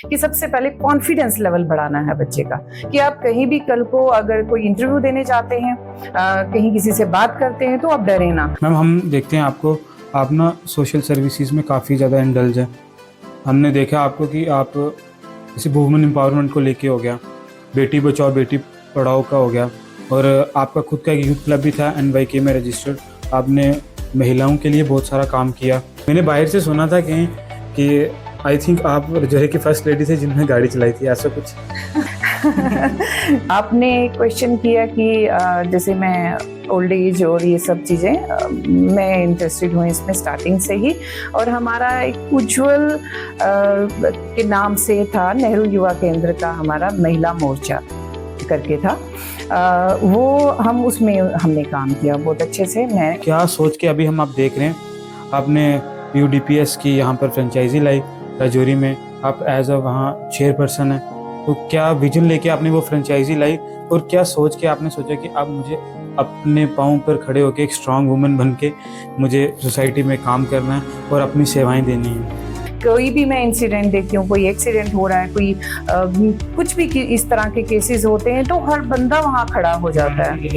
कि सबसे पहले कॉन्फिडेंस लेवल बढ़ाना है बच्चे का, कि आप कहीं भी कल को अगर कोई इंटरव्यू देने जाते हैं, कहीं किसी से बात करते हैं तो आप डरे ना। मैम, हम देखते हैं आपको, आप ना सोशल सर्विसेज में काफ़ी ज़्यादा इंडल्ज हैं। हमने देखा आपको कि आप जैसे वुमेन एम्पावरमेंट को लेके हो गया, बेटी बचाओ बेटी पढ़ाओ का हो गया, और आपका खुद का एक यूथ क्लब भी था NYK में रजिस्टर्ड। आपने महिलाओं के लिए बहुत सारा काम किया। मैंने बाहर से सुना था कहीं कि आई थिंक आप रजौरी की फर्स्ट लेडी थे जिन्होंने गाड़ी चलाई थी, ऐसा कुछ? आपने क्वेश्चन किया कि जैसे मैं ओल्ड एज और ये सब चीज़ें मैं इंटरेस्टेड हूँ इसमें स्टार्टिंग से ही, और हमारा एक उज्ज्वल के नाम से था, नेहरू युवा केंद्र का हमारा महिला मोर्चा करके था, वो हम उसमें हमने काम किया बहुत अच्छे से। मैं क्या सोच के अभी हम आप देख रहे हैं, आपने UDPS की यहाँ पर फ्रेंचाइजी लाई रजौरी में, आप एज अ वहाँ चेयरपर्सन है, तो क्या विजन लेके आपने वो फ्रेंचाइजी लाई, और क्या सोच के आपने सोचा कि अब मुझे अपने पाँव पर खड़े होकर एक स्ट्रांग वुमन बन के मुझे सोसाइटी में काम करना है और अपनी सेवाएं देनी है? कोई भी मैं इंसिडेंट देखती हूँ, कोई एक्सीडेंट हो रहा है, कोई कुछ भी इस तरह के केसेस होते हैं तो हर बंदा वहाँ खड़ा हो जाता है,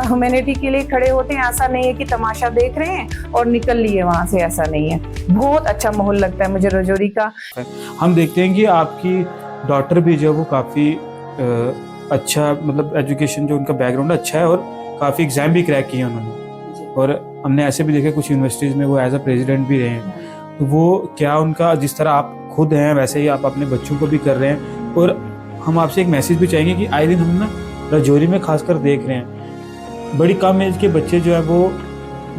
ह्यूमैनिटी के लिए खड़े होते हैं। ऐसा नहीं है कि तमाशा देख रहे हैं और निकल लिए वहाँ से, ऐसा नहीं है। बहुत अच्छा माहौल लगता है मुझे रजौरी का। हम देखते हैं कि आपकी डॉटर भी जो है वो काफ़ी अच्छा, मतलब एजुकेशन जो उनका बैकग्राउंड अच्छा है, और काफ़ी एग्ज़ाम भी क्रैक किए उन्होंने, और हमने ऐसे भी देखे कुछ यूनिवर्सिटीज़ में वो एज अ प्रेसिडेंट भी रहे हैं। तो वो क्या उनका, जिस तरह आप खुद हैं वैसे ही आप अपने बच्चों को भी कर रहे हैं, और हम आपसे एक मैसेज भी चाहेंगे कि आए दिन हम ना रजौरी में खासकर देख रहे हैं बड़ी कम एज के बच्चे जो है वो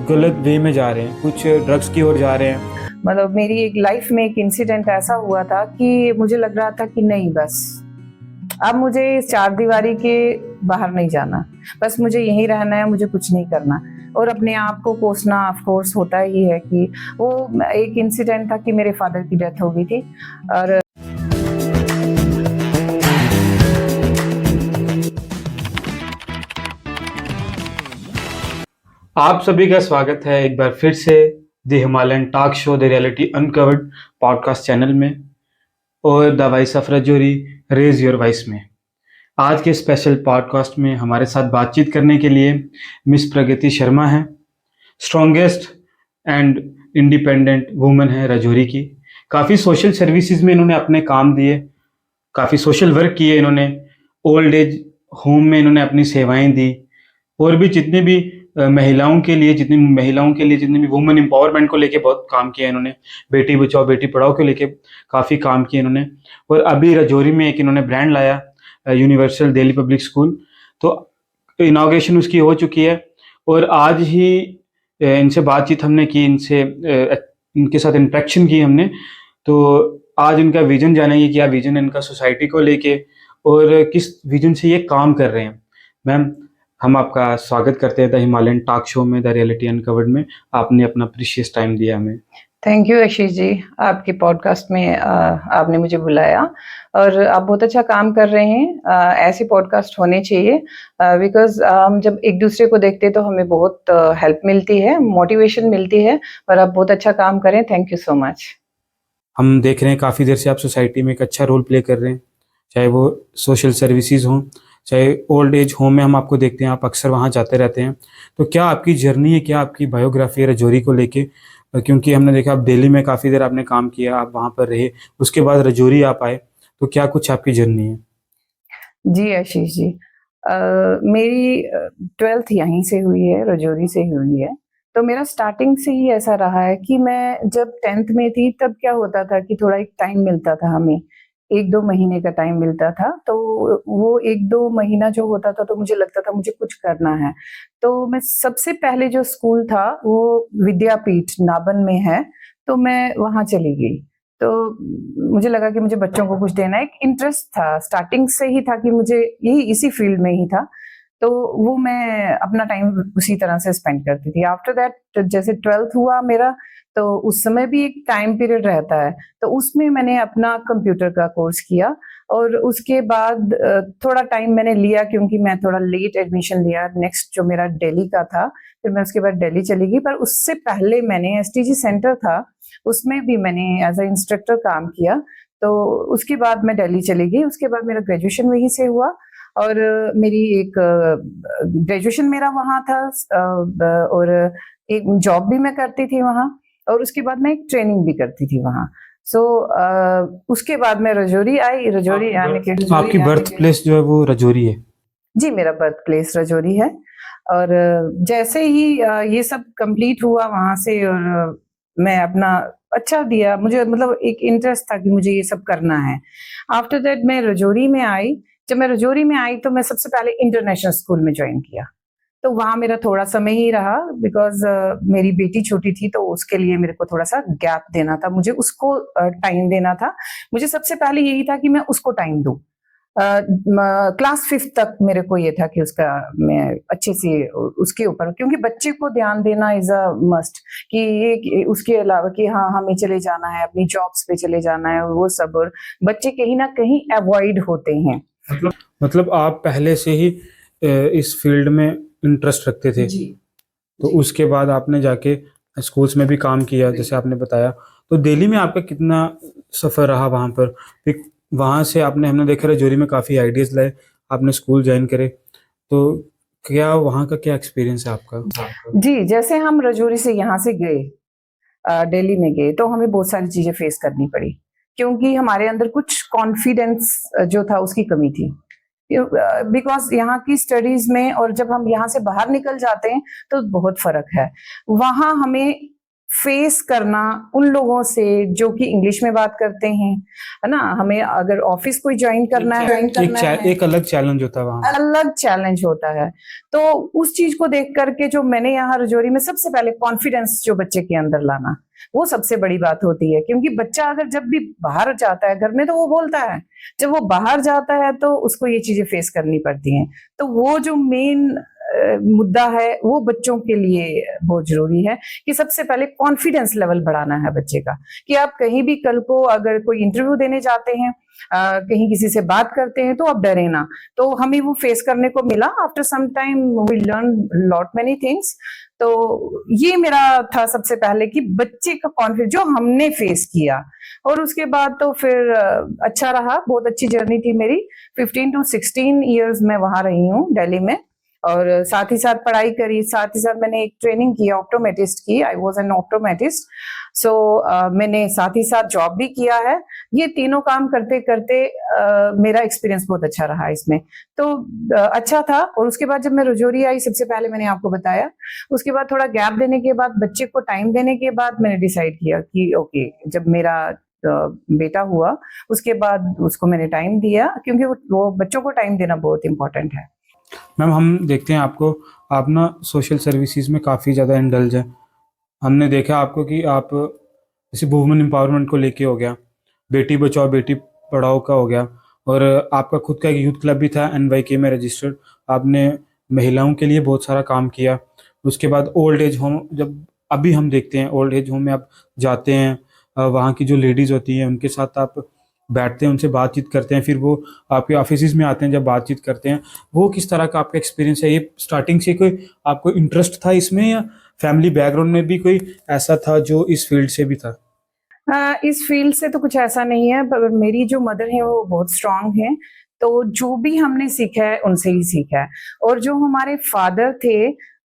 गलत वे में जा रहे हैं, कुछ ड्रग्स की ओर जा रहे हैं। मतलब मेरी एक लाइफ में एक इंसिडेंट ऐसा हुआ था कि मुझे लग रहा था कि नहीं, बस अब मुझे इस चार दीवारी के बाहर नहीं जाना, बस मुझे यहीं रहना है, मुझे कुछ नहीं करना, और अपने आप को कोसना ऑफ कोर्स होता ही है। कि वो एक इंसिडेंट था कि मेरे फादर की डेथ हो गई थी, और आप सभी का स्वागत है एक बार फिर से the Himalayan talk show the reality uncovered podcast channel में, और the voice of Rajouri raise your voice में। आज के स्पेशल पॉडकास्ट में हमारे साथ बातचीत करने के लिए मिस प्रगति शर्मा हैं, स्ट्रॉन्गेस्ट एंड इंडिपेंडेंट वुमन है रजौरी की। काफ़ी सोशल सर्विसेज में इन्होंने अपने काम दिए, काफ़ी सोशल वर्क किए इन्होंने, ओल्ड एज होम में इन्होंने अपनी सेवाएं दी, और भी जितने भी महिलाओं के लिए जितने भी वुमेन एम्पावरमेंट को लेके बहुत काम किया इन्होंने, बेटी बचाओ बेटी पढ़ाओ को लेके काफ़ी काम किया इन्होंने। और अभी रजौरी में एक इन्होंने ब्रांड लाया, यूनिवर्सल दिल्ली पब्लिक स्कूल, तो इनाग्रेशन उसकी हो चुकी है, और आज ही इनसे बातचीत हमने की, इनके साथ इंटरेक्शन की हमने। तो आज इनका विजन जानेंगे, क्या विजन है इनका सोसाइटी को लेके, और किस विजन से ये काम कर रहे हैं। मैम, हम आपका स्वागत करते हैं द हिमालयन टॉक शो में, द रियलिटी अनकवर्ड में। आपने अपना प्रीशियस टाइम दिया हमें। थैंक यू आशीष जी, आपके पॉडकास्ट में आपने मुझे बुलाया, और आप बहुत अच्छा काम कर रहे हैं। ऐसे पॉडकास्ट होने चाहिए, बिकॉज हम जब एक दूसरे को देखते हैं तो हमें बहुत हेल्प मिलती है, मोटिवेशन मिलती है, और आप बहुत अच्छा काम करें। Thank you so much. हम देख रहे हैं काफ़ी देर से आप सोसाइटी में एक अच्छा रोल प्ले कर रहे हैं, चाहे वो सोशल सर्विसेज हों, चाहे ओल्ड एज होम में हम आपको देखते हैं, आप अक्सर वहाँ जाते रहते हैं। तो क्या आपकी जर्नी है, क्या आपकी बायोग्राफी है रजौरी को लेके? क्योंकि हमने देखा आप दिल्ली में काफ़ी देर आपने काम किया, आप वहाँ पर रहे, उसके बाद रजौरी आप आए, तो क्या कुछ आपकी जर्नी है? जी आशीष जी, मेरी 12th यहीं से हुई है, रजौरी से ही हुई है। तो मेरा स्टार्टिंग से ही ऐसा रहा है कि मैं जब 10th में थी तब क्या होता था कि थोड़ा एक टाइम मिलता था हमें, 1-2 महीने का टाइम मिलता था। तो वो 1-2 महीना जो होता था तो मुझे लगता था मुझे कुछ करना है। तो मैं सबसे पहले जो स्कूल था वो विद्यापीठ नाबन में है, तो मैं वहाँ चली गई। तो मुझे लगा कि मुझे बच्चों को कुछ देना है, एक इंटरेस्ट था, स्टार्टिंग से ही था कि मुझे यही इसी फील्ड में ही था। तो वो मैं अपना टाइम उसी तरह से स्पेंड करती थी। आफ्टर दैट जैसे 12th हुआ मेरा, तो उस समय भी एक टाइम पीरियड रहता है, तो उसमें मैंने अपना कंप्यूटर का कोर्स किया, और उसके बाद थोड़ा टाइम मैंने लिया क्योंकि मैं थोड़ा लेट एडमिशन लिया, नेक्स्ट जो मेरा दिल्ली का था, फिर मैं उसके बाद दिल्ली चली गई। पर उससे पहले मैंने STG सेंटर था, उसमें भी मैंने एज अ इंस्ट्रक्टर काम किया। तो उसके बाद मैं दिल्ली चली गई। उसके बाद मेरा ग्रेजुएशन वहीं से हुआ और मेरी एक ग्रेजुएशन मेरा वहाँ था और एक जॉब भी मैं करती थी वहाँ और उसके बाद मैं एक ट्रेनिंग भी करती थी वहाँ। सो उसके बाद मैं रजौरी आई। रजौरी आने के आपकी बर्थ प्लेस जो है वो रजौरी है? जी, मेरा बर्थ प्लेस रजौरी है और जैसे ही ये सब कंप्लीट हुआ वहाँ से और मैं अपना अच्छा दिया, मुझे मतलब एक इंटरेस्ट था कि मुझे ये सब करना है। आफ्टर दैट मैं रजौरी में आई। जब मैं रजौरी में आई तो मैं सबसे पहले इंटरनेशनल स्कूल में ज्वाइन किया। तो वहाँ मेरा थोड़ा समय ही रहा बिकॉज़ मेरी बेटी छोटी थी तो उसके लिए मेरे को थोड़ा-सा गैप देना था, मुझे उसको टाइम देना था। मुझे सबसे पहले यही था कि मैं उसको टाइम दूँ। क्लास 5th तक मेरे को ये था कि उसका मैं अच्छे से उसके ऊपर, क्योंकि बच्चे को ध्यान देना इज अ मस्ट कि ये उसके अलावा कि हाँ हमें चले जाना है, अपनी जॉब्स पे चले जाना है, वो सब, और बच्चे कहीं ना कहीं अवॉइड होते हैं। मतलब आप पहले से ही इस फील्ड में इंटरेस्ट रखते थे? जी तो जी। उसके बाद आपने जाके स्कूल्स में भी काम किया जैसे आपने बताया। तो दिल्ली में आपका कितना सफ़र रहा वहाँ पर? फिर वहाँ से आपने, हमने देखा रजौरी में काफ़ी आइडियाज़ लाए, आपने स्कूल ज्वाइन करे। तो क्या वहाँ का क्या एक्सपीरियंस है आपका? जी, जैसे हम रजौरी से यहाँ से गए, दिल्ली में गए, तो हमें बहुत सारी चीजें फेस करनी पड़ी क्योंकि हमारे अंदर कुछ कॉन्फिडेंस जो था उसकी कमी थी। बिकॉज यहाँ की स्टडीज में और जब हम यहाँ से बाहर निकल जाते हैं तो बहुत फर्क है। वहाँ हमें फेस करना उन लोगों से जो कि इंग्लिश में बात करते हैं, है ना। हमें अगर ऑफिस कोई ज्वाइन करना है, एक अलग चैलेंज होता है वहाँ। अलग चैलेंज होता है। तो उस चीज को देख करके जो मैंने यहाँ रजौरी में सबसे पहले कॉन्फिडेंस जो बच्चे के अंदर लाना, वो सबसे बड़ी बात होती है। क्योंकि बच्चा अगर जब भी बाहर जाता है, घर में तो वो बोलता है, जब वो बाहर जाता है तो उसको ये चीजें फेस करनी पड़ती हैं। तो वो जो मेन मुद्दा है वो बच्चों के लिए बहुत जरूरी है कि सबसे पहले कॉन्फिडेंस लेवल बढ़ाना है बच्चे का, कि आप कहीं भी कल को अगर कोई इंटरव्यू देने जाते हैं, कहीं किसी से बात करते हैं तो आप डरे ना। तो हमें वो फेस करने को मिला। After some time we learn lot many things. तो ये मेरा था सबसे पहले कि बच्चे का कॉन्फिडेंस जो हमने फेस किया, और उसके बाद तो फिर अच्छा रहा। बहुत अच्छी जर्नी थी मेरी। 15 to 16 ईयर्स मैं वहां रही हूँ दिल्ली में, और साथ ही साथ पढ़ाई करी, साथ ही साथ मैंने एक ट्रेनिंग की ऑप्टोमेट्रिस्ट की। I was an optometrist. So मैंने साथ ही साथ जॉब भी किया है। ये तीनों काम करते करते मेरा एक्सपीरियंस बहुत अच्छा रहा इसमें। तो अच्छा था। और उसके बाद जब मैं रजौरी आई, सबसे पहले मैंने आपको बताया, उसके बाद थोड़ा गैप देने के बाद, बच्चे को टाइम देने के बाद मैंने डिसाइड किया कि ओके, जब मेरा बेटा हुआ उसके बाद उसको मैंने टाइम दिया, क्योंकि वो बच्चों को टाइम देना बहुत इंपॉर्टेंट है। मैम, हम देखते हैं आपको, आप ना सोशल सर्विसेज में काफ़ी ज़्यादा इंडल्ज हैं। हमने देखा आपको कि आप जैसे वुमेन एम्पावरमेंट को लेके हो गया, बेटी बचाओ बेटी पढ़ाओ का हो गया, और आपका खुद का एक यूथ क्लब भी था NYK में रजिस्टर्ड। आपने महिलाओं के लिए बहुत सारा काम किया। उसके बाद ओल्ड एज होम, जब अभी हम देखते हैं ओल्ड एज होम में आप जाते हैं, वहाँ की जो लेडीज़ होती हैं उनके साथ आप बैठते हैं, उनसे बातचीत करते हैं, फिर वो आपके ऑफिस में आते हैं, जब बातचीत करते हैं, वो किस तरह का आपका एक्सपीरियंस है? ये स्टार्टिंग से कोई आपको इंटरेस्ट था इसमें, या फैमिली बैकग्राउंड में भी कोई ऐसा था जो इस फील्ड से भी था? इस फील्ड से तो कुछ ऐसा नहीं है, पर मेरी जो मदर है वो बहुत स्ट्रांग है। तो जो भी हमने सीखा है उनसे ही सीखा है। और जो हमारे फादर थे,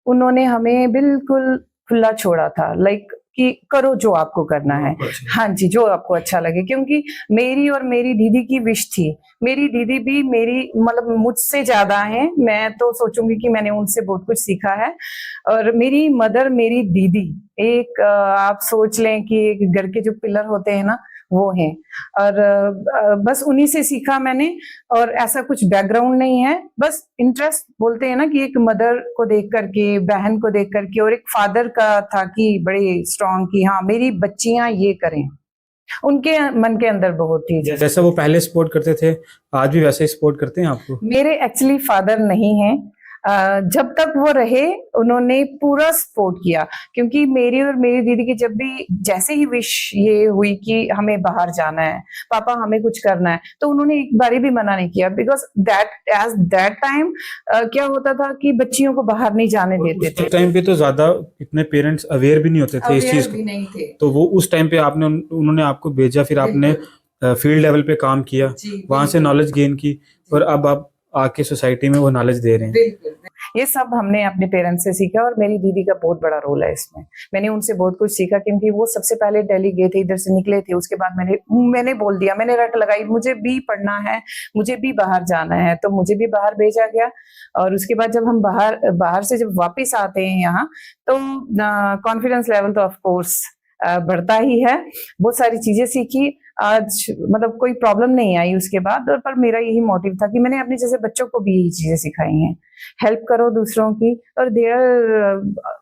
उन्होंने हमें बिल्कुल खुला छोड़ा था, लाइक कि करो जो आपको करना है। हाँ जी, जो आपको अच्छा लगे। क्योंकि मेरी और मेरी दीदी की विश थी। मेरी दीदी भी मेरी मतलब मुझसे ज्यादा है, मैं तो सोचूंगी कि मैंने उनसे बहुत कुछ सीखा है। और मेरी मदर, मेरी दीदी, एक आप सोच लें कि एक घर के जो पिलर होते हैं ना, वो हैं। और बस उन्हीं से सीखा मैंने। और ऐसा कुछ बैकग्राउंड नहीं है, बस इंटरेस्ट बोलते हैं ना कि एक मदर को देख करके, बहन को देख करके, और एक फादर का था कि बड़े स्ट्रांग कि हाँ मेरी बच्चियां ये करें, उनके मन के अंदर बहुत थी। जैसा वो पहले सपोर्ट करते थे, आज भी वैसे ही सपोर्ट करते हैं आपको? मेरे एक्चुअली फादर नहीं हैं। जब तक वो रहे उन्होंने पूरा सपोर्ट किया, क्योंकि मेरी और मेरी दीदी की जब भी जैसे ही विश ये हुई कि हमें बाहर जाना है, पापा हमें कुछ करना है, तो उन्होंने एक बारी भी मना नहीं किया। बिकॉज दैट टाइम क्या होता था कि बच्चियों को बाहर नहीं जाने देते थे। उस टाइम पे तो ज्यादा इतने पेरेंट्स अवेयर भी नहीं होते थे इस चीज भी नहीं थे। को, तो वो उस टाइम पे आपने उन्होंने आपको भेजा, फिर आपने फील्ड लेवल पे काम किया, जी, वहां से नॉलेज गेन की, और अब आप आके सोसाइटी में वो नॉलेज दे रहे हैं। बिल्कुल ये सब हमने अपने पेरेंट्स से सीखा और मेरी दीदी का बहुत बड़ा रोल है इसमें। मैंने उनसे बहुत कुछ सीखा क्योंकि वो सबसे पहले दिल्ली गए थे, इधर से निकले थे। उसके बाद मैंने बोल दिया, मैंने रट लगाई मुझे भी पढ़ना है, मुझे भी बाहर जाना है, तो मुझे भी बाहर भेजा गया। और उसके बाद जब हम बाहर से जब वापस आते हैं यहाँ, तो कॉन्फिडेंस लेवल तो ऑफ कोर्स बढ़ता ही है। बहुत सारी चीजें सीखी, आज मतलब कोई प्रॉब्लम नहीं आई उसके बाद। और पर मेरा यही मोटिव था कि मैंने अपने जैसे बच्चों को भी यही चीजें सिखाई हैं, हेल्प करो दूसरों की, और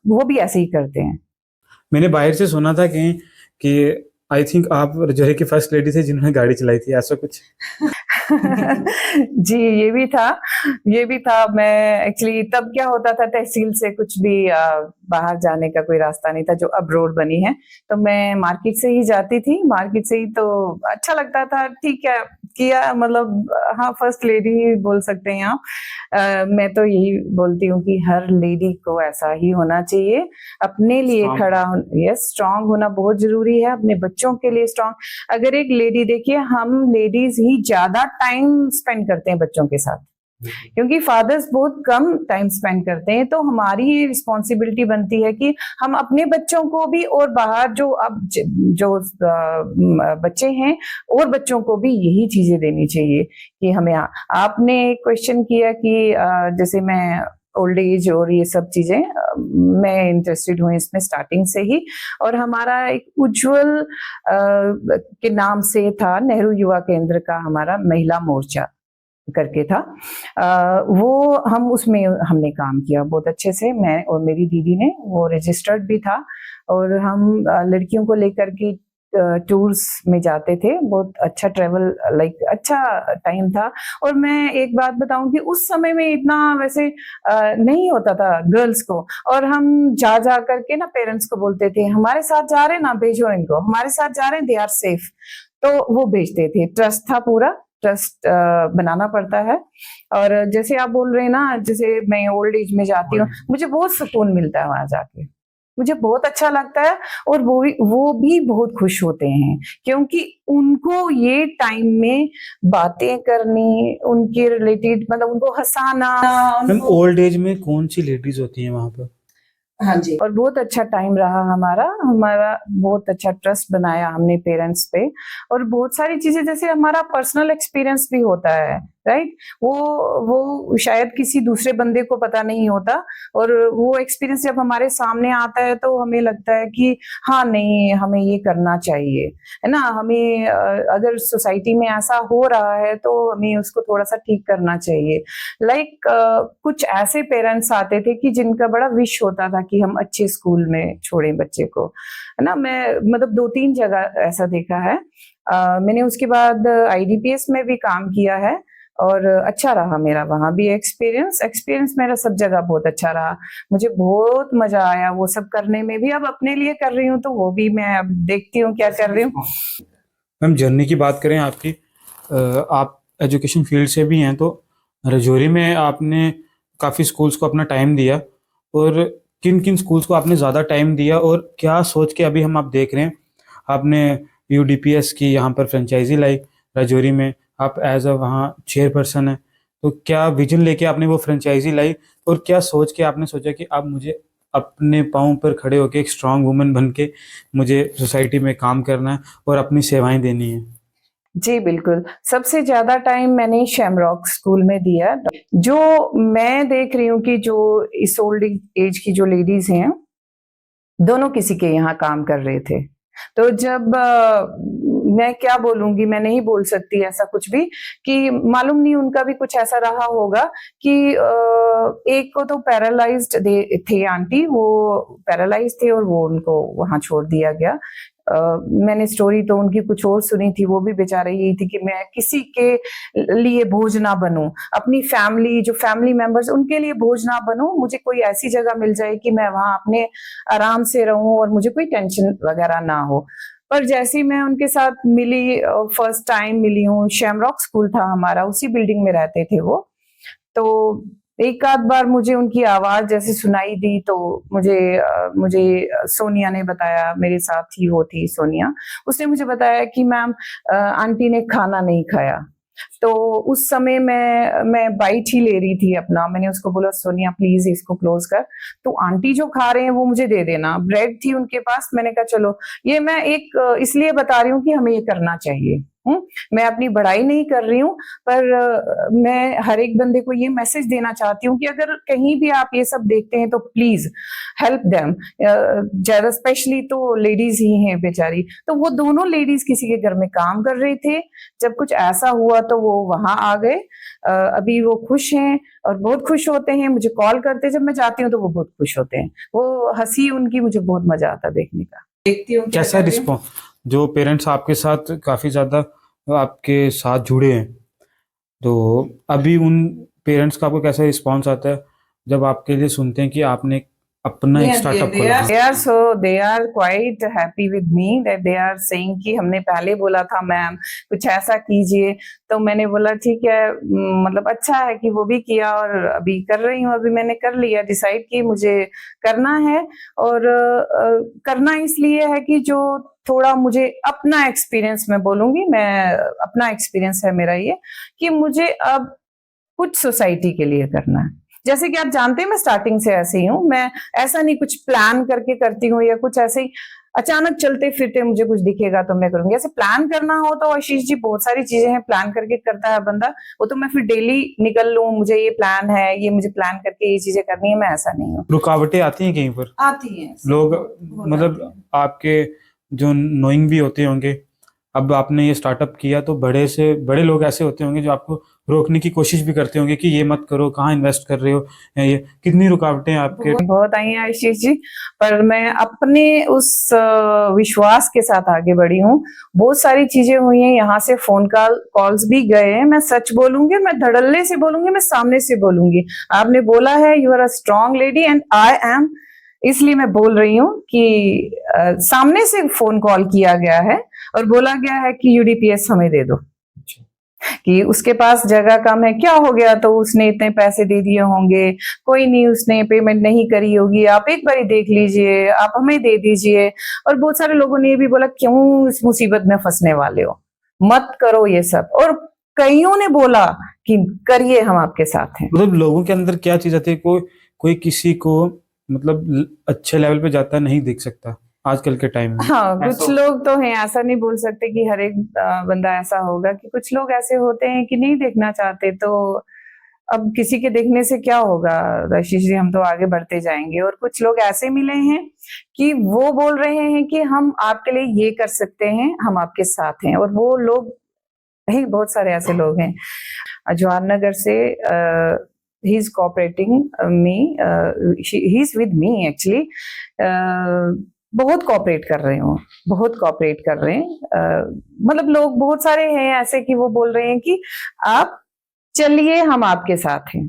वो भी ऐसे ही करते हैं। मैंने बाहर से सुना था कि आई थिंक आप रजौरी की फर्स्ट लेडी थे जिन्होंने गाड़ी चलाई थी, ऐसा कुछ? जी ये भी था। मैं एक्चुअली तब क्या होता था, तहसील से कुछ भी बाहर जाने का कोई रास्ता नहीं था, जो अब रोड बनी है, तो मैं मार्केट से ही जाती थी। मार्केट से ही तो अच्छा लगता था, ठीक है किया, मतलब हाँ फर्स्ट लेडी ही बोल सकते हैं आप। मैं तो यही बोलती हूँ कि हर लेडी को ऐसा ही होना चाहिए, अपने लिए Strong. खड़ा यस स्ट्रांग होना बहुत जरूरी है, अपने बच्चों के लिए स्ट्रांग। अगर एक लेडी देखिए, हम लेडीज ही ज्यादा टाइम स्पेंड करते हैं बच्चों के साथ, क्योंकि फादर्स बहुत कम टाइम स्पेंड करते हैं। तो हमारी रिस्पॉन्सिबिलिटी बनती है कि हम अपने बच्चों को भी, और बाहर जो अब जो बच्चे हैं और बच्चों को भी यही चीजें देनी चाहिए कि हमें आपने क्वेश्चन किया कि जैसे मैं ओल्ड एज और ये सब चीजें, मैं इंटरेस्टेड हूँ इसमें स्टार्टिंग से ही। और हमारा एक उज्जवल के नाम से था, नेहरू युवा केंद्र का हमारा महिला मोर्चा करके था। वो हम उसमें हमने काम किया बहुत अच्छे से, मैं और मेरी दीदी ने। वो रजिस्टर्ड भी था, और हम लड़कियों को लेकर के टूर्स में जाते थे। बहुत अच्छा ट्रेवल, लाइक अच्छा टाइम था। और मैं एक बात बताऊं कि उस समय में इतना वैसे नहीं होता था गर्ल्स को, और हम जा करके ना पेरेंट्स को बोलते थे हमारे साथ जा रहे हैं ना, भेजो इनको, हमारे साथ जा रहे हैं, दे आर सेफ। तो वो भेजते थे। ट्रस्ट था, पूरा ट्रस्ट बनाना पड़ता है। और जैसे आप बोल रहे हैं ना, जैसे मैं ओल्ड एज में जाती हूँ, मुझे बहुत सुकून मिलता है वहां जाके, मुझे बहुत अच्छा लगता है। और वो भी बहुत खुश होते हैं, क्योंकि उनको ये टाइम में बातें करनी, उनके रिलेटेड, मतलब उनको हंसाना। मैम ओल्ड एज में कौन सी लेडीज होती हैं वहां पर? हाँ जी। और बहुत अच्छा टाइम रहा हमारा बहुत अच्छा ट्रस्ट बनाया हमने पेरेंट्स पे। और बहुत सारी चीजें, जैसे हमारा पर्सनल एक्सपीरियंस भी होता है, राइट, वो शायद किसी दूसरे बंदे को पता नहीं होता। और वो एक्सपीरियंस जब हमारे सामने आता है, तो हमें लगता है कि हाँ नहीं, हमें ये करना चाहिए, है ना। हमें अगर सोसाइटी में ऐसा हो रहा है, तो हमें उसको थोड़ा सा ठीक करना चाहिए। लाइक कुछ ऐसे पेरेंट्स आते थे कि जिनका बड़ा विश होता था कि हम अच्छे स्कूल में छोड़ें बच्चे को, है ना। मैं मतलब 2-3 जगह ऐसा देखा है। मैंने उसके बाद IDPS में भी काम किया है, और अच्छा रहा मेरा वहां भी एक्सपीरियंस मेरा सब जगह बहुत अच्छा रहा। मुझे बहुत मजा आया वो सब करने में भी। अब अपने लिए कर रही हूँ, तो वो भी मैं अब देखती हूँ क्या कर रही हूँ। मैम जर्नी की बात करें आपकी, आप एजुकेशन फील्ड से भी हैं, तो रजौरी में आपने काफ़ी स्कूल्स को अपना टाइम दिया, और किन किन स्कूल्स को आपने ज़्यादा टाइम दिया, और क्या सोच के अभी हम आप देख रहे हैं आपने UDPS की यहाँ पर फ्रेंचाइजी लाई रजौरी में, आप एज अ वहाँ चेयरपर्सन है, तो क्या विजन लेके आपने वो फ्रेंचाइजी लाई, और क्या सोच के आपने सोचा कि अब मुझे अपने पाँव पर खड़े होकर एक स्ट्रांग वुमन बन के मुझे सोसाइटी में काम करना है और अपनी सेवाएं देनी है? जी बिल्कुल, सबसे ज्यादा टाइम मैंने शैमरॉक स्कूल में दिया। जो मैं देख रही हूँ कि जो इस ओल्ड एज की जो लेडीज हैं, दोनों किसी के यहाँ काम कर रहे थे। तो जब मैं क्या बोलूंगी, मैं नहीं बोल सकती ऐसा कुछ भी, कि मालूम नहीं उनका भी कुछ ऐसा रहा होगा कि एक को तो पैरालाइज्ड थे आंटी, वो पैरालाइज थे और वो उनको वहां छोड़ दिया गया। मैंने स्टोरी तो उनकी कुछ और सुनी थी। वो भी बेचारे यही थी कि मैं किसी के लिए बोझ ना बनूं, अपनी फैमिली, जो फैमिली मेंबर्स, उनके लिए बोझ ना बनूं। मुझे कोई ऐसी जगह मिल जाए कि मैं वहां अपने आराम से रहूं और मुझे कोई टेंशन वगैरह ना हो। पर जैसे ही मैं उनके साथ मिली, फर्स्ट टाइम मिली हूँ, शैमरॉक स्कूल था हमारा, उसी बिल्डिंग में रहते थे वो। तो एक आध बार मुझे उनकी आवाज जैसे सुनाई दी तो मुझे सोनिया ने बताया, मेरे साथ ही वो थी सोनिया, उसने मुझे बताया कि मैम आंटी ने खाना नहीं खाया। तो उस समय मैं बाइट ही ले रही थी अपना, मैंने उसको बोला सोनिया प्लीज इसको क्लोज कर, तो आंटी जो खा रहे हैं वो मुझे दे देना, ब्रेड थी उनके पास, मैंने कहा चलो, ये मैं एक इसलिए बता रही हूँ कि हमें ये करना चाहिए। मैं अपनी बड़ाई नहीं कर रही हूँ, पर मैं हर एक बंदे को ये मैसेज देना चाहती हूँ कि अगर कहीं भी आप ये सब देखते हैं तो प्लीज हेल्प देम, ज्यादा स्पेशली तो लेडीज ही हैं बेचारी। तो वो दोनों लेडीज किसी के घर में काम कर रहे थे, जब कुछ ऐसा हुआ तो वो वहां आ गए। अभी वो खुश हैं और बहुत खुश होते हैं, मुझे कॉल करते हैं, जब मैं जाती हूँ तो वो बहुत खुश होते हैं, वो हंसी उनकी मुझे बहुत मजा आता है देखने का। देखती हूँ क्या कैसा कर रही हूँ। रिस्पॉन्स, जो पेरेंट्स आपके साथ काफी ज्यादा आपके साथ जुड़े हैं, तो अभी उन पेरेंट्स का आपको कैसा रिस्पॉन्स आता है जब आपके लिए सुनते हैं कि आपने अपना एक स्टार्टअप खोला? they are quite happy with me that they are saying कि हमने पहले बोला था मैम कुछ ऐसा कीजिए, तो मैंने बोला ठीक है, मतलब अच्छा है कि वो भी किया और अभी कर रही हूँ। अभी मैंने कर लिया डिसाइड कि मुझे करना है, और करना इसलिए है कि जो थोड़ा मुझे अपना एक्सपीरियंस मैं बोलूंगी, मैं अपना एक्सपीरियंस है मेरा ये, कि मुझे अब कुछ सोसाइटी के लिए करना है। जैसे कि आप जानते हैं मैं स्टार्टिंग से ऐसे ही हूँ, मैं ऐसा नहीं कुछ प्लान करके करती हूँ या कुछ ऐसे ही अचानक चलते फिरते मुझे कुछ दिखेगा तो मैं करूंगी। ऐसे प्लान करना हो तो आशीष जी बहुत सारी चीजें हैं, प्लान करके करता है बंदा, वो तो मैं फिर डेली निकल लूं, मुझे ये प्लान है, ये मुझे प्लान करके ये चीजें करनी है, मैं ऐसा नहीं हूँ। रुकावटें आती हैं कहीं पर? आती है लोग मतलब आपके जो नोइंग भी होते होंगे, अब आपने ये स्टार्टअप किया तो बड़े से बड़े लोग ऐसे होते होंगे जो आपको रोकने की कोशिश भी करते होंगे कि ये मत करो, कहाँ इन्वेस्ट कर रहे हो, या ये कितनी रुकावटें आपके? बहुत आई हैं आशीष जी, पर मैं अपने उस विश्वास के साथ आगे बढ़ी हूँ। बहुत सारी चीजें हुई हैं, यहाँ से फोन कॉल्स भी गए हैं, मैं सच बोलूंगी, मैं धड़ल्ले से बोलूंगी, मैं सामने से बोलूंगी। आपने बोला है you are a strong lady and I am, इसलिए मैं बोल रही हूँ कि सामने से फोन कॉल किया गया है और बोला गया है कि यूडीपीएस हमें दे दो, कि उसके पास जगह कम है, क्या हो गया, तो उसने इतने पैसे दे दिए होंगे, कोई नहीं उसने पेमेंट नहीं करी होगी, आप एक बार देख लीजिए, आप हमें दे दीजिए। और बहुत सारे लोगों ने ये भी बोला क्यों इस मुसीबत में फंसने वाले हो, मत करो ये सब। और कईयों ने बोला कि करिए, हम आपके साथ हैं। मतलब लोगों के अंदर क्या चीज आती है, कोई किसी को मतलब अच्छे लेवल पे जाता नहीं देख सकता आजकल के टाइम में। हाँ, कुछ लोग तो हैं, ऐसा नहीं बोल सकते कि हर एक बंदा ऐसा होगा, कि कुछ लोग ऐसे होते हैं कि नहीं देखना चाहते, तो अब किसी के देखने से क्या होगा आशीष जी, हम तो आगे बढ़ते जाएंगे। और कुछ लोग ऐसे मिले हैं कि वो बोल रहे हैं कि हम आपके लिए ये कर सकते हैं, हम आपके साथ हैं, और वो लोग ही बहुत सारे ऐसे लोग हैं। जवाहरनगर से he is cooperating me, he is with me actually, बहुत कॉपरेट कर रहे हो, बहुत कॉपरेट कर रहे हैं। मतलब लोग बहुत सारे हैं ऐसे कि वो बोल रहे हैं कि आप चलिए, हम आपके साथ हैं।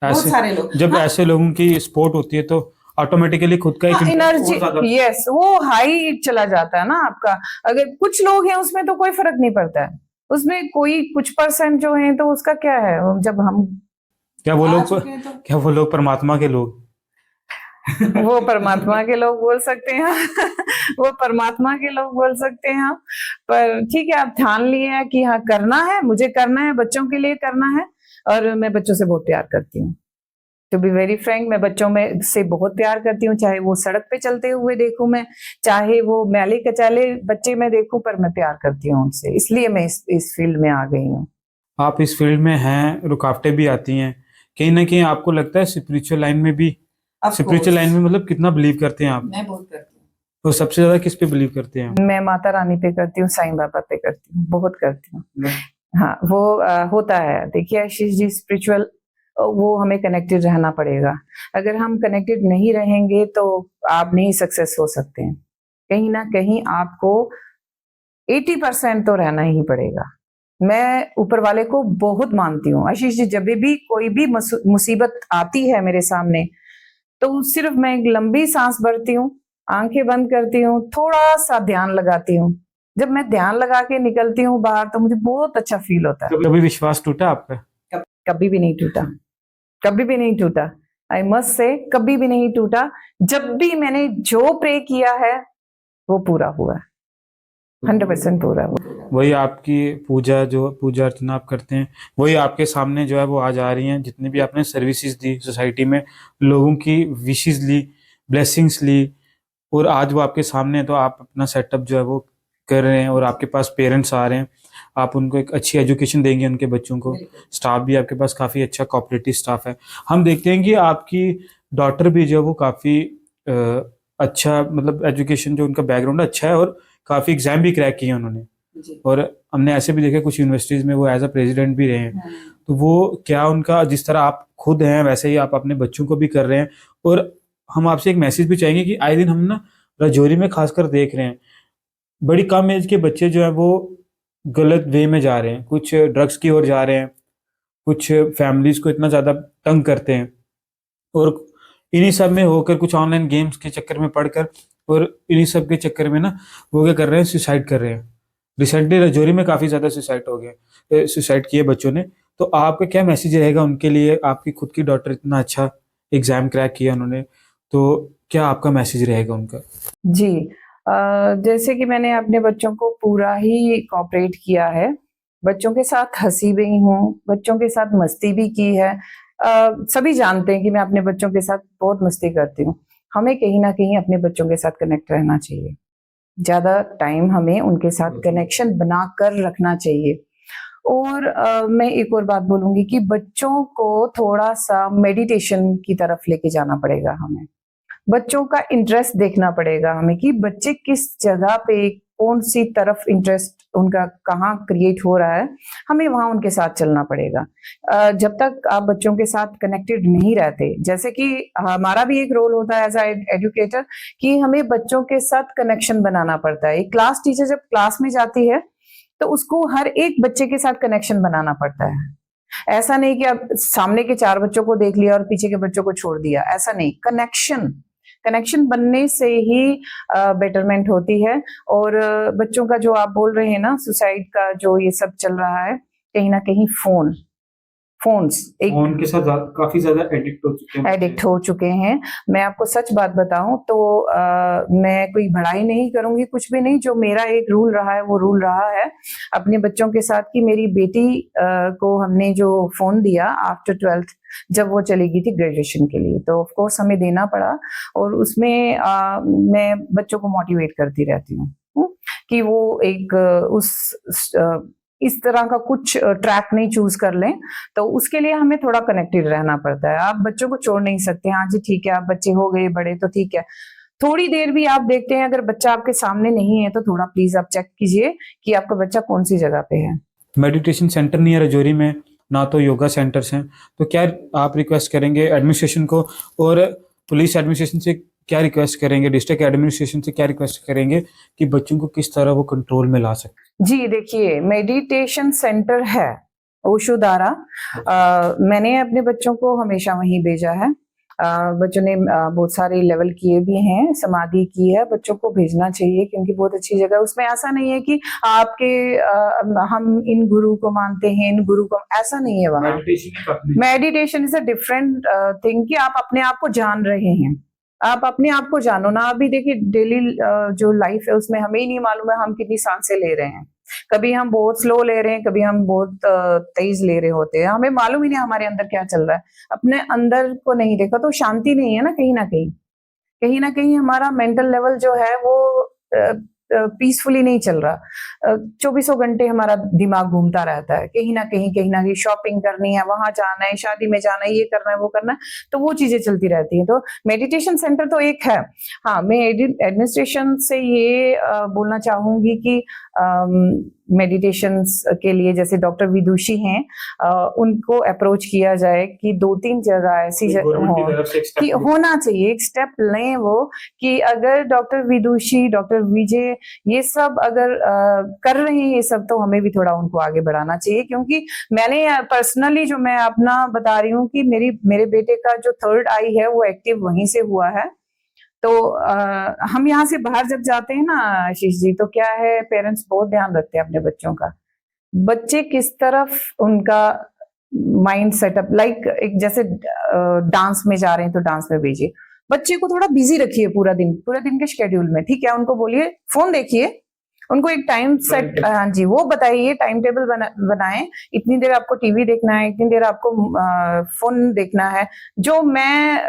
बहुत सारे लोग, जब ऐसे लोगों की सपोर्ट होती है तो ऑटोमेटिकली खुद का एक एनर्जी, यस, वो हाई चला जाता है ना आपका। अगर कुछ लोग हैं उसमें तो कोई फर्क नहीं पड़ता है, उसमें कोई कुछ परसेंट जो है तो उसका क्या है, जब हम क्या वो लोग परमात्मा के लोग वो परमात्मा के लोग बोल सकते हैं वो परमात्मा के लोग बोल सकते हैं। पर ठीक है, आप ठान लिए हैं कि हाँ करना है, मुझे करना है, बच्चों के लिए करना है, और मैं बच्चों से बहुत प्यार करती हूँ। टू बी वेरी फ्रैंक, मैं बच्चों में से बहुत प्यार करती हूँ, चाहे वो सड़क पे चलते हुए देखूं मैं, चाहे वो मैले कचाले बच्चे में देखूं, पर मैं प्यार करती हूँ उनसे, इसलिए मैं इस फील्ड में आ गई हूँ। आप इस फील्ड में हैं, रुकावटें भी आती हैं कहीं ना कहीं, आपको लगता है स्पिरिचुअल लाइन में भी? स्पिरिचुअल लाइन में मतलब कितना बिलीव करते हैं आप? मैं बहुत करती हूँ। तो सबसे ज्यादा किस पे बिलीव करते हैं? मैं माता रानी पे करती हूँ, साईं बाबा पे करती हूँ, बहुत करती हूँ। हाँ, वो होता है, देखिए आशीष जी, स्पिरिचुअल वो हमें कनेक्टेड रहना पड़ेगा। अगर हम कनेक्टेड नहीं रहेंगे तो आप नहीं सक्सेस हो सकते हैं, कहीं ना कहीं आपको 80% तो रहना ही पड़ेगा। मैं ऊपर वाले को बहुत मानती हूँ आशीष जी, जब भी कोई भी मुसीबत आती है मेरे सामने, तो सिर्फ मैं एक लंबी सांस भरती हूँ, आंखें बंद करती हूँ, थोड़ा सा ध्यान लगाती हूँ। जब मैं ध्यान लगा के निकलती हूँ बाहर तो मुझे बहुत अच्छा फील होता है। कभी विश्वास टूटा आपका? कभी भी नहीं टूटा, कभी भी नहीं टूटा। आई मस्ट से कभी भी नहीं टूटा। जब भी मैंने जो प्रे किया है वो पूरा हुआ, 100% पूरा हुआ। वही आपकी पूजा अर्चना आप करते हैं, वही आपके सामने जो है वो आज आ रही हैं। जितनी भी आपने सर्विसेज दी सोसाइटी में, लोगों की विशेस ली, ब्लेसिंग्स ली, और आज वो आपके सामने है। तो आप अपना सेटअप जो है वो कर रहे हैं और आपके पास पेरेंट्स आ रहे हैं, आप उनको एक अच्छी एजुकेशन देंगे उनके बच्चों को। स्टाफ भी आपके पास काफ़ी अच्छा कोऑपरेटिव स्टाफ है। हम देखते हैं कि आपकी डॉटर भी जो है वो काफ़ी अच्छा, मतलब एजुकेशन जो उनका बैकग्राउंड अच्छा है, और काफ़ी एग्जाम भी क्रैक किए हैं उन्होंने। और हमने ऐसे भी देखे कुछ यूनिवर्सिटीज़ में वो एज अ प्रेसिडेंट भी रहे हैं। तो वो क्या, उनका जिस तरह आप खुद हैं वैसे ही आप अपने बच्चों को भी कर रहे हैं। और हम आपसे एक मैसेज भी चाहेंगे कि आए दिन हम ना राजौरी में खासकर देख रहे हैं, बड़ी कम एज के बच्चे जो है वो गलत वे में जा रहे हैं, कुछ ड्रग्स की ओर जा रहे हैं, कुछ फैमिलीज को इतना ज़्यादा तंग करते हैं, और इन्हीं सब में होकर कुछ ऑनलाइन गेम्स के चक्कर में पढ़कर, और इन्हीं सब के चक्कर में ना वो क्या कर रहे हैं, सुसाइड कर रहे हैं। रिसेंटली राजौरी में काफ़ी ज़्यादा सुसाइड हो गए, सुसाइड किए बच्चों ने। तो आपका क्या मैसेज रहेगा उनके लिए? आपकी खुद की डॉटर इतना अच्छा एग्जाम क्रैक किया उन्होंने, तो क्या आपका मैसेज रहेगा उनका? जी, जैसे कि मैंने अपने बच्चों को पूरा ही कोऑपरेट किया है, बच्चों के साथ हंसी भी हूँ, बच्चों के साथ मस्ती भी की है। सभी जानते हैं कि मैं अपने बच्चों के साथ बहुत मस्ती करती हूँ। हमें कहीं ना कहीं अपने बच्चों के साथ कनेक्ट रहना चाहिए, ज्यादा टाइम हमें उनके साथ कनेक्शन बनाकर रखना चाहिए। और मैं एक और बात बोलूंगी कि बच्चों को थोड़ा सा मेडिटेशन की तरफ लेके जाना पड़ेगा हमें। बच्चों का इंटरेस्ट देखना पड़ेगा हमें कि बच्चे किस जगह पे, कौन सी तरफ इंटरेस्ट उनका कहाँ क्रिएट हो रहा है, हमें वहां उनके साथ चलना पड़ेगा। जब तक आप बच्चों के साथ कनेक्टेड नहीं रहते, जैसे कि हमारा भी एक रोल होता है एज ए एजुकेटर कि हमें बच्चों के साथ कनेक्शन बनाना पड़ता है। एक क्लास टीचर जब क्लास में जाती है तो उसको हर एक बच्चे के साथ कनेक्शन बनाना पड़ता है। ऐसा नहीं कि आप सामने के 4 बच्चों को देख लिया और पीछे के बच्चों को छोड़ दिया, ऐसा नहीं। कनेक्शन कनेक्शन बनने से ही बेटरमेंट होती है। और बच्चों का जो आप बोल रहे हैं ना, सुसाइड का जो ये सब चल रहा है, कहीं ना कहीं फोन्स एक फोन के साथ काफी ज्यादा एडिक्ट हो चुके हैं, एडिक्ट हो चुके हैं। मैं आपको सच बात बताऊं तो मैं कोई बड़ाई नहीं करूंगी, कुछ भी नहीं। जो मेरा एक रूल रहा है वो रूल रहा है अपने बच्चों के साथ कि मेरी बेटी को हमने जो फोन दिया आफ्टर 12th, जब वो चली गई थी ग्रेजुएशन के लिए, तो ऑफ कोर्स हमें देना पड़ा। और उसमें मैं बच्चों को मोटिवेट करती रहती हूँ कि वो एक इस तरह का कुछ ट्रैक नहीं चूज कर लें। तो उसके लिए हमें थोड़ा कनेक्टेड रहना पड़ता है। आप बच्चों को छोड़ नहीं सकते। हाँ जी ठीक है, आप बच्चे हो गए बड़े तो ठीक है, थोड़ी देर भी आप देखते हैं अगर बच्चा आपके सामने नहीं है तो थोड़ा प्लीज आप चेक कीजिए कि आपका बच्चा कौन सी जगह पे है। मेडिटेशन सेंटर नहीं है राजौरी में, ना तो योगा सेंटर्स हैं। तो क्या आप रिक्वेस्ट करेंगे एडमिनिस्ट्रेशन को, और पुलिस एडमिनिस्ट्रेशन से क्या रिक्वेस्ट करेंगे, डिस्ट्रिक्ट एडमिनिस्ट्रेशन से क्या रिक्वेस्ट करेंगे कि बच्चों को किस तरह वो कंट्रोल में ला सके? जी देखिए, मेडिटेशन सेंटर है ओशो द्वारा। मैंने अपने बच्चों को हमेशा वहीं भेजा है। बच्चों ने बहुत सारे लेवल किए भी हैं, समाधि की है। बच्चों को भेजना चाहिए क्योंकि बहुत अच्छी जगह है। उसमें ऐसा नहीं है कि आपके हम इन गुरु को मानते हैं, इन गुरु को, ऐसा नहीं है वहाँ। Meditation is a different thing कि आप अपने आप को जान रहे हैं। आप अपने आप को जानो ना। अभी देखिए डेली जो लाइफ है उसमें हमें ही नहीं मालूम है हम कितनी सांसें ले रहे हैं। कभी हम बहुत स्लो ले रहे हैं, कभी हम बहुत तेज ले रहे होते हैं, हमें मालूम ही नहीं हमारे अंदर क्या चल रहा है। अपने अंदर को नहीं देखा तो शांति नहीं है ना। कहीं ना कहीं, कहीं ना कहीं हमारा मेंटल लेवल जो है वो पीसफुली नहीं चल रहा। 24 घंटे हमारा दिमाग घूमता रहता है। कहीं ना कहीं शॉपिंग करनी है, वहां जाना है, शादी में जाना है, ये करना है, वो करना है, तो वो चीजें चलती रहती हैं। तो मेडिटेशन सेंटर तो एक है। हाँ, मैं एडमिनिस्ट्रेशन से ये बोलना चाहूंगी कि मेडिटेशन के लिए जैसे डॉक्टर विदुषी हैं, उनको अप्रोच किया जाए कि 2-3 जगह ऐसी हो कि होना चाहिए। एक स्टेप लें वो कि अगर डॉक्टर विदुषी, डॉक्टर विजय ये सब अगर कर रहे हैं ये सब, तो हमें भी थोड़ा उनको आगे बढ़ाना चाहिए। क्योंकि मैंने पर्सनली जो मैं अपना बता रही हूँ कि मेरे बेटे का जो 3rd आई है वो एक्टिव वहीं से हुआ है। तो हम यहाँ से बाहर जब जाते हैं ना आशीष जी, तो क्या है, पेरेंट्स बहुत ध्यान रखते हैं अपने बच्चों का। बच्चे किस तरफ उनका माइंड सेटअप, लाइक एक जैसे डांस में जा रहे हैं तो डांस में भेजिए, बच्चे को थोड़ा बिजी रखिए पूरा दिन के शेड्यूल में, ठीक है, उनको बोलिए फोन देखिए, उनको एक टाइम सेट, हाँ जी, वो बताइए, टाइम टेबल बनाएं, इतनी देर आपको टीवी देखना है, इतनी देर आपको फोन देखना है। जो मैं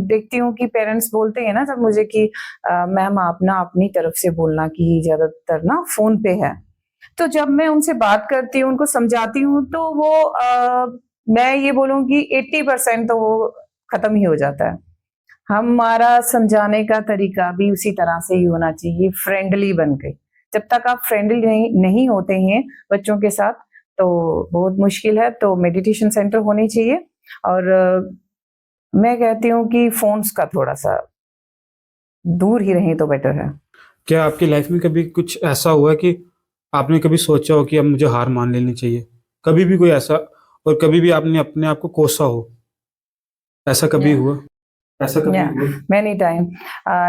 देखती हूँ कि पेरेंट्स बोलते हैं ना सब मुझे कि मैम आप ना अपनी तरफ से बोलना कि ज्यादातर ना फोन पे है, तो जब मैं उनसे बात करती हूँ, उनको समझाती हूँ, तो वो मैं ये बोलूँगी 80% तो वो खत्म ही हो जाता है। हमारा समझाने का तरीका भी उसी तरह से ही होना चाहिए, फ्रेंडली बन के। जब तक आप फ्रेंडली नहीं होते हैं बच्चों के साथ तो बहुत मुश्किल है। तो मेडिटेशन सेंटर होने चाहिए, और मैं कहती हूँ कि फोन्स का थोड़ा सा दूर ही रहें तो बेटर है। क्या आपकी लाइफ में कभी कुछ ऐसा हुआ है कि आपने कभी सोचा हो कि अब मुझे हार मान लेनी चाहिए? कभी भी कोई ऐसा, और कभी भी आपने अपने आप को कोसा हो, ऐसा कभी Yeah. हुआ? ऐसा कभी या हुआ? मैनी टाइम,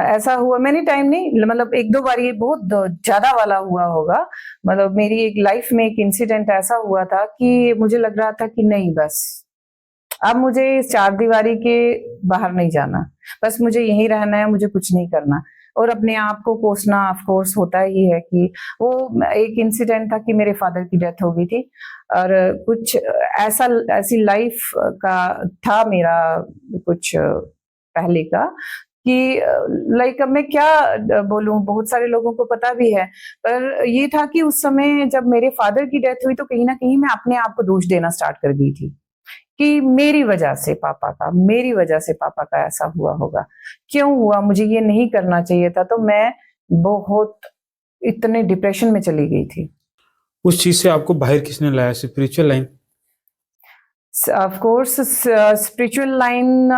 ऐसा हुआ, मैनी टाइम नहीं, मतलब एक दो बार, ये बहुत ज्यादा वाला हुआ होगा। मतलब मेरी एक लाइफ में एक इंसिडेंट ऐसा हुआ था कि मुझे लग रहा था कि नहीं, बस अब मुझे इस चार दीवारी के बाहर नहीं जाना, बस मुझे यहीं रहना है, मुझे कुछ नहीं करना। और अपने आप को कोसना ऑफ कोर्स होता ही है कि वो एक इंसिडेंट था कि मेरे फादर की डेथ हो गई थी, और कुछ ऐसी लाइफ का था मेरा कुछ पहले का कि लाइक अब मैं क्या बोलूं, बहुत सारे लोगों को पता भी है, पर ये था कि उस समय जब मेरे फादर की डेथ हुई तो कहीं ना कहीं मैं अपने आप को दोष देना स्टार्ट कर गई थी कि मेरी वजह से पापा का ऐसा हुआ होगा, क्यों हुआ, मुझे ये नहीं करना चाहिए था। तो मैं बहुत इतने डिप्रेशन में चली गई थी। उस चीज से आपको बाहर किसने लाया, spiritual line? Of course spiritual line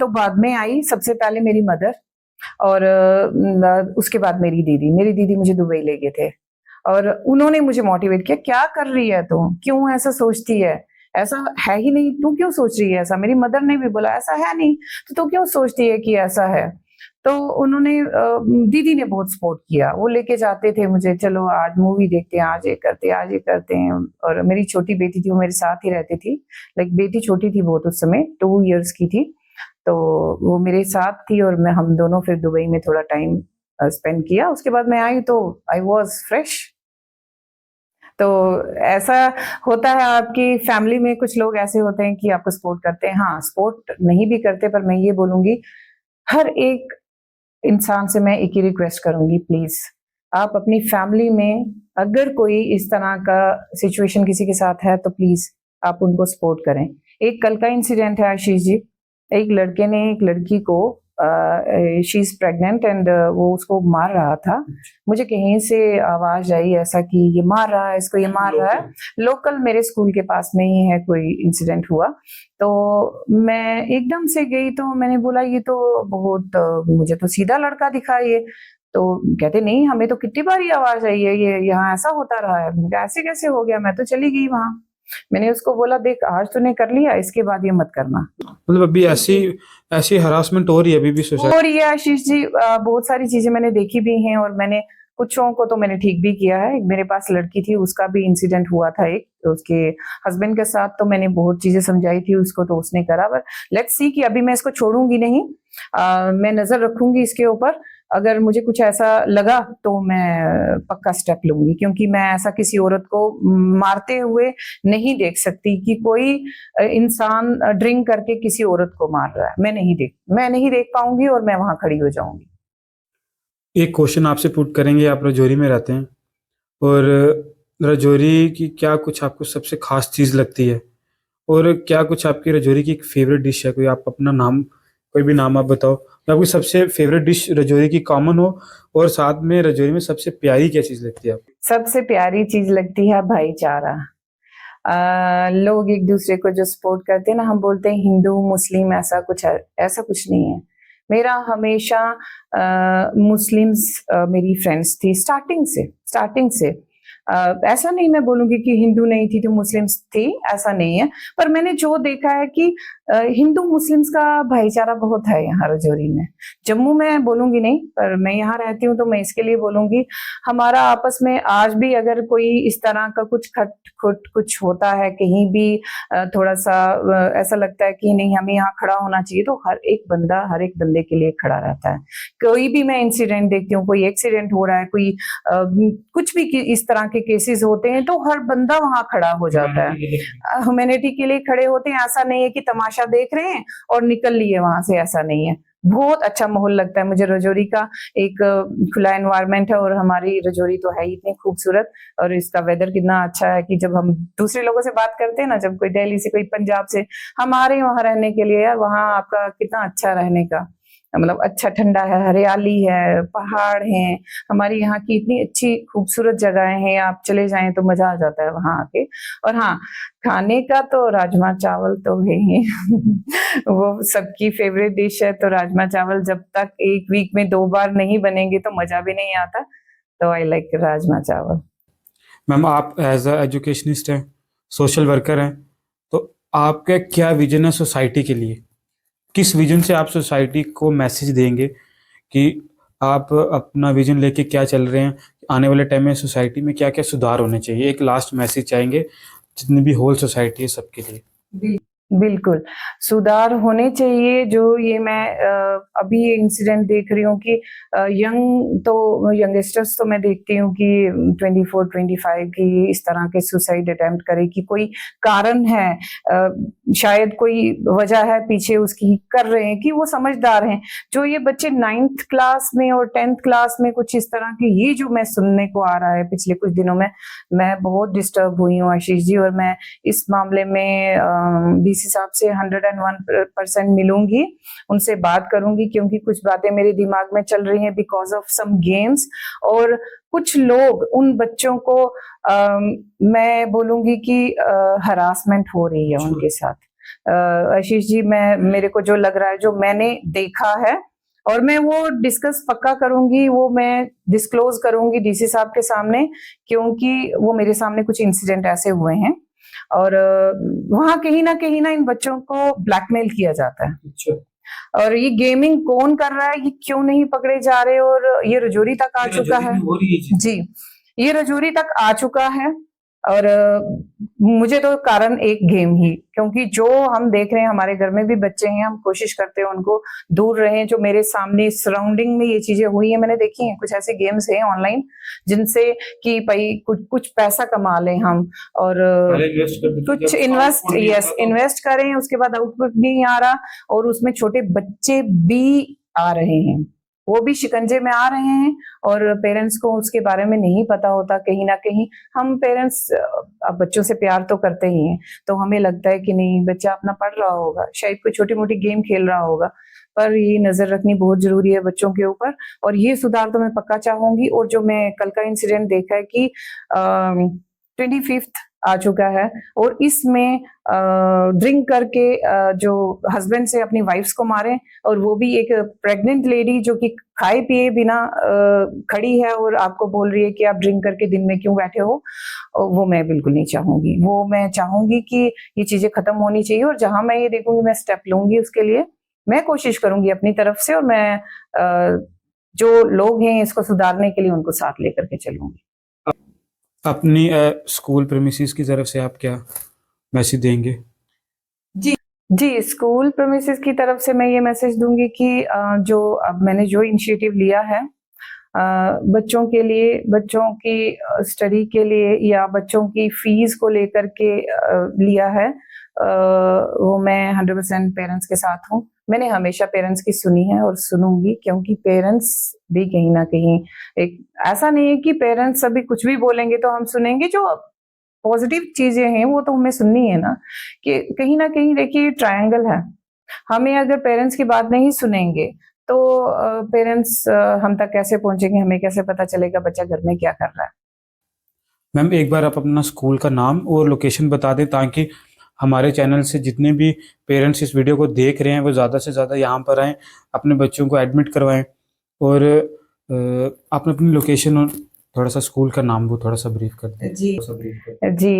तो बाद में आई, सबसे पहले मेरी मदर, और उसके बाद मेरी दीदी मुझे दुबई ले गए थे, और उन्होंने मुझे मोटिवेट किया, क्या कर रही है तू, क्यों ऐसा सोचती है, ऐसा है ही नहीं, तू क्यों सोच रही है ऐसा। मेरी मदर ने भी बोला ऐसा है नहीं, तो तू क्यों सोचती है कि ऐसा है। तो उन्होंने दीदी ने बहुत सपोर्ट किया, वो लेके जाते थे मुझे, चलो आज मूवी देखते हैं, आज ये करते हैं। और मेरी छोटी बेटी थी, वो मेरे साथ ही रहती थी, लाइक बेटी छोटी थी बहुत, उस समय 2 इयर्स की थी, तो वो मेरे साथ थी, और हम दोनों फिर दुबई में थोड़ा टाइम स्पेंड किया। उसके बाद मैं आई तो आई वॉज फ्रेश। तो ऐसा होता है, आपकी फैमिली में कुछ लोग ऐसे होते हैं कि आपको सपोर्ट करते हैं, हाँ सपोर्ट नहीं भी करते, पर मैं ये बोलूंगी हर एक इंसान से मैं एक ही रिक्वेस्ट करूंगी, प्लीज आप अपनी फैमिली में अगर कोई इस तरह का सिचुएशन किसी के साथ है तो प्लीज आप उनको सपोर्ट करें। एक कल का इंसिडेंट है आशीष जी, एक लड़के ने एक लड़की को, शी इज प्रेग्नेंट एंड वो उसको मार रहा था। मुझे कहीं से आवाज आई ऐसा कि ये मार रहा है इसको, ये मार रहा है। लोकल मेरे स्कूल के पास में ही है कोई इंसिडेंट हुआ, तो मैं एकदम से गई, तो मैंने बोला ये तो बहुत मुझे तो सीधा लड़का दिखा ये। तो कहते नहीं, हमें तो कितनी बार ये आवाज आई है, ये यहाँ ऐसा होता रहा है। मैंने कहा ऐसे कैसे हो गया, मैं तो चली गई वहां। मैंने उसको बोला देख आज तूने कर लिया, इसके बाद ये मत करना। मतलब अभी ऐसी ऐसी हरासमेंट हो रही है अभी भी सोसाइटी? और ये आशीष जी बहुत सारी चीजें मैंने देखी भी हैं, और मैंने कुछों को तो मैंने ठीक भी किया है। मेरे पास लड़की थी, उसका भी इंसिडेंट हुआ था एक, तो उसके हस्बैंड के साथ, तो मैंने बहुत चीजें समझाई थी उसको, तो उसने करा। पर लेट्स सी कि अभी मैं इसको छोड़ूंगी नहीं, मैं नजर रखूंगी इसके ऊपर। अगर मुझे कुछ ऐसा लगा तो मैं पक्का स्टेप लूंगी, क्योंकि मैं ऐसा किसी औरत को मारते हुए नहीं देख सकती कि कोई इंसान ड्रिंक करके किसी औरत को मार रहा है। मैं नहीं देख पाऊंगी, और मैं वहां खड़ी हो जाऊंगी। एक क्वेश्चन आपसे पुट करेंगे, आप रजौरी में रहते हैं, और रजौरी की क्या कुछ आपको सबसे खास चीज़ लगती है, और क्या कुछ आपकी रजौरी की एक फेवरेट डिश है? कोई आप अपना नाम, कोई भी नाम आप बताओ, तो आपकी सबसे फेवरेट डिश रजौरी की कॉमन हो, और साथ में रजौरी में सबसे प्यारी क्या चीज़ लगती है आपको? सबसे प्यारी चीज लगती है भाईचारा। लोग एक दूसरे को जो सपोर्ट करते हैं ना, हम बोलते हैं हिंदू मुस्लिम, ऐसा कुछ नहीं है। मेरा हमेशा मुस्लिम्स मेरी फ्रेंड्स थी स्टार्टिंग से। ऐसा नहीं मैं बोलूंगी कि हिंदू नहीं थी तो मुस्लिम्स थी, ऐसा नहीं है। पर मैंने जो देखा है कि हिंदू मुस्लिम्स का भाईचारा बहुत है यहाँ रजौरी में। जम्मू में बोलूंगी नहीं, पर मैं यहाँ रहती हूँ तो मैं इसके लिए बोलूंगी, हमारा आपस में आज भी अगर कोई इस तरह का कुछ खट खुट कुछ होता है कहीं भी, थोड़ा सा ऐसा लगता है कि नहीं हमें यहाँ खड़ा होना चाहिए, तो हर एक बंदा हर एक बंदे के लिए खड़ा रहता है। कोई भी मैं इंसिडेंट देखती हूँ, कोई एक्सीडेंट हो रहा है, कोई कुछ भी इस तरह के केसेस होते हैं, तो हर बंदा वहां खड़ा हो जाता है, ह्यूमैनिटी के लिए खड़े होते हैं। ऐसा नहीं है कि तमाशा देख रहे हैं और निकल लिए वहां से, ऐसा नहीं है। बहुत अच्छा माहौल लगता है मुझे रजौरी का, एक खुला एनवायरनमेंट है, और हमारी रजौरी तो है ही इतनी खूबसूरत, और इसका वेदर कितना अच्छा है कि जब हम दूसरे लोगों से बात करते हैं ना, जब कोई दिल्ली से कोई पंजाब से, हमारे वहां रहने के लिए यार वहां आपका कितना अच्छा रहने का, मतलब अच्छा ठंडा है, हरियाली है, पहाड़ हैं, हमारी यहाँ की इतनी अच्छी खूबसूरत जगहें हैं, आप चले जाएं तो मजा आ जाता है वहां आके। और हाँ, खाने का तो राजमा चावल तो है ही वो सबकी फेवरेट डिश है, तो राजमा चावल जब तक एक वीक में 2 बार नहीं बनेंगे तो मजा भी नहीं आता, तो आई लाइक राजमा चावल। मैम, आप एज अ एजुकेशनिस्ट हैं, सोशल वर्कर हैं, तो आपका क्या विजन है सोसाइटी के लिए? किस विजन से आप सोसाइटी को मैसेज देंगे कि आप अपना विजन लेके क्या चल रहे हैं, आने वाले टाइम में सोसाइटी में क्या क्या सुधार होने चाहिए? एक लास्ट मैसेज चाहेंगे जितनी भी होल सोसाइटी है सबके लिए। बिल्कुल, सुधार होने चाहिए। जो ये मैं अभी इंसिडेंट देख रही हूँ कि यंगस्टर्स तो मैं देखती हूँ कि 24-25 की इस तरह के सुसाइड अटेम्प्ट करे, कि कोई कारण है, शायद कोई वजह है पीछे उसकी, कर रहे हैं कि वो समझदार हैं। जो ये बच्चे 9th क्लास में और 10th क्लास में कुछ इस तरह के, ये जो मैं सुनने को आ रहा है पिछले कुछ दिनों में, मैं बहुत डिस्टर्ब हुई हूँ आशीष जी, और मैं इस मामले में डीसी साहब से 101% मिलूंगी, उनसे बात करूंगी, क्योंकि कुछ बातें मेरे दिमाग में चल रही हैं बिकॉज ऑफ सम गेम्स, और कुछ लोग उन बच्चों को मैं बोलूंगी कि हरासमेंट हो रही है उनके साथ। आशीष जी, मेरे को जो लग रहा है, जो मैंने देखा है, और मैं वो डिस्कस पक्का करूंगी, वो मैं डिस्क्लोज करूंगी डीसी साहब के सामने, क्योंकि वो मेरे सामने कुछ इंसिडेंट ऐसे हुए हैं, और वहां कहीं ना इन बच्चों को ब्लैकमेल किया जाता है। अच्छा। और ये गेमिंग कौन कर रहा है, ये क्यों नहीं पकड़े जा रहे, और ये रजौरी तक आ चुका है जी, ये रजौरी तक आ चुका है। और मुझे तो कारण एक गेम ही, क्योंकि जो हम देख रहे हैं, हमारे घर में भी बच्चे हैं, हम कोशिश करते हैं उनको दूर रहें। जो मेरे सामने सराउंडिंग में ये चीजें हुई हैं, मैंने देखी हैं, कुछ ऐसे गेम्स हैं ऑनलाइन जिनसे कि भाई कुछ पैसा कमा लें हम, और कुछ इन्वेस्ट करें, उसके बाद आउटपुट नहीं आ रहा, और उसमें छोटे बच्चे भी आ रहे हैं, वो भी शिकंजे में आ रहे हैं, और पेरेंट्स को उसके बारे में नहीं पता होता। कहीं ना कहीं हम पेरेंट्स अब बच्चों से प्यार तो करते ही हैं, तो हमें लगता है कि नहीं, बच्चा अपना पढ़ रहा होगा, शायद कोई छोटी मोटी गेम खेल रहा होगा, पर ये नजर रखनी बहुत जरूरी है बच्चों के ऊपर, और ये सुधार तो मैं पक्का चाहूंगी। और जो मैं कल का इंसिडेंट देखा है कि 25th आ चुका है, और इसमें ड्रिंक करके जो हस्बैंड से अपनी वाइफ्स को मारे, और वो भी एक प्रेग्नेंट लेडी जो कि खाए पिए बिना खड़ी है, और आपको बोल रही है कि आप ड्रिंक करके दिन में क्यों बैठे हो, वो मैं बिल्कुल नहीं चाहूंगी। वो मैं चाहूंगी कि ये चीजें खत्म होनी चाहिए, और जहां मैं ये देखूंगी मैं स्टेप लूंगी, उसके लिए मैं कोशिश करूंगी अपनी तरफ से, और मैं जो लोग हैं इसको सुधारने के लिए उनको साथ लेकर के चलूंगी। अपनी स्कूल प्रेमिसेस की तरफ से आप क्या मैसेज देंगे? जी, स्कूल प्रेमिसेस की तरफ से मैं ये मैसेज दूंगी कि जो अब मैंने जो इनिशिएटिव लिया है बच्चों के लिए, बच्चों की स्टडी के लिए, या बच्चों की फीस को लेकर के लिया है, वो मैं 100% पेरेंट्स के साथ हूँ। मैंने हमेशा पेरेंट्स की सुनी है और सुनूंगी, क्योंकि पेरेंट्स भी कहीं ना कहीं, एक ऐसा नहीं है कि पेरेंट्स सभी कुछ भी बोलेंगे तो हम सुनेंगे, जो पॉजिटिव चीजें हैं वो तो हमें सुननी है ना, कि कहीं ना कहीं देखिए ट्रायंगल है, हमें अगर पेरेंट्स की बात नहीं सुनेंगे तो पेरेंट्स हम तक कैसे पहुंचेंगे, हमें कैसे पता चलेगा बच्चा घर में क्या कर रहा है। मैम, एक बार आप अपना स्कूल का नाम और लोकेशन बता दें, ताकि हमारे चैनल से जितने भी पेरेंट्स इस वीडियो को देख रहे हैं वो ज़्यादा से ज़्यादा यहाँ पर आएँ, अपने बच्चों को एडमिट करवाएं, और आपने अपनी लोकेशन थोड़ा सा स्कूल का नाम वो थोड़ा सा ब्रीफ कर दें। जी थोड़ा सा brief कर दें। जी,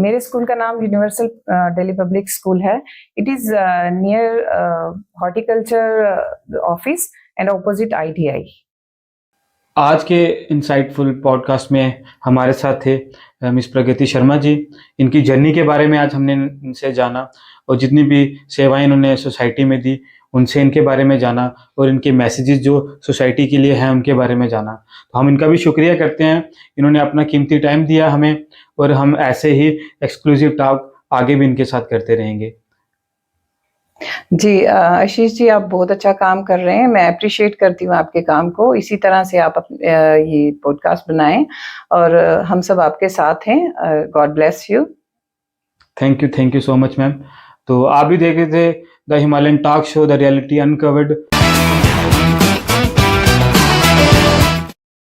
मेरे स्कूल का नाम यूनिवर्सल दिल्ली पब्लिक स्कूल है. It is near horticulture office and opposite ITI. आज के इंसाइटफुल पॉडकास्ट में हमारे साथ थे मिस प्रगति शर्मा जी। इनकी जर्नी के बारे में आज हमने इनसे जाना और जितनी भी सेवाएं इन्होंने सोसाइटी में दी उनसे इनके बारे में जाना और इनके मैसेजेस जो सोसाइटी के लिए हैं उनके बारे में जाना। तो हम इनका भी शुक्रिया करते हैं, इन्होंने अपना कीमती टाइम दिया हमें और हम ऐसे ही एक्सक्लूसिव टॉक आगे भी इनके साथ करते रहेंगे। जी, आशीष जी, आप बहुत अच्छा काम कर रहे हैं. मैं अप्रिशिएट करती हूँ आपके काम को. इसी तरह से आप ये पॉडकास्ट बनाएं और हम सब आपके साथ हैं. God bless you. Thank you so much ma'am. तो आप भी देख रहे थे the Himalayan talk show the reality uncovered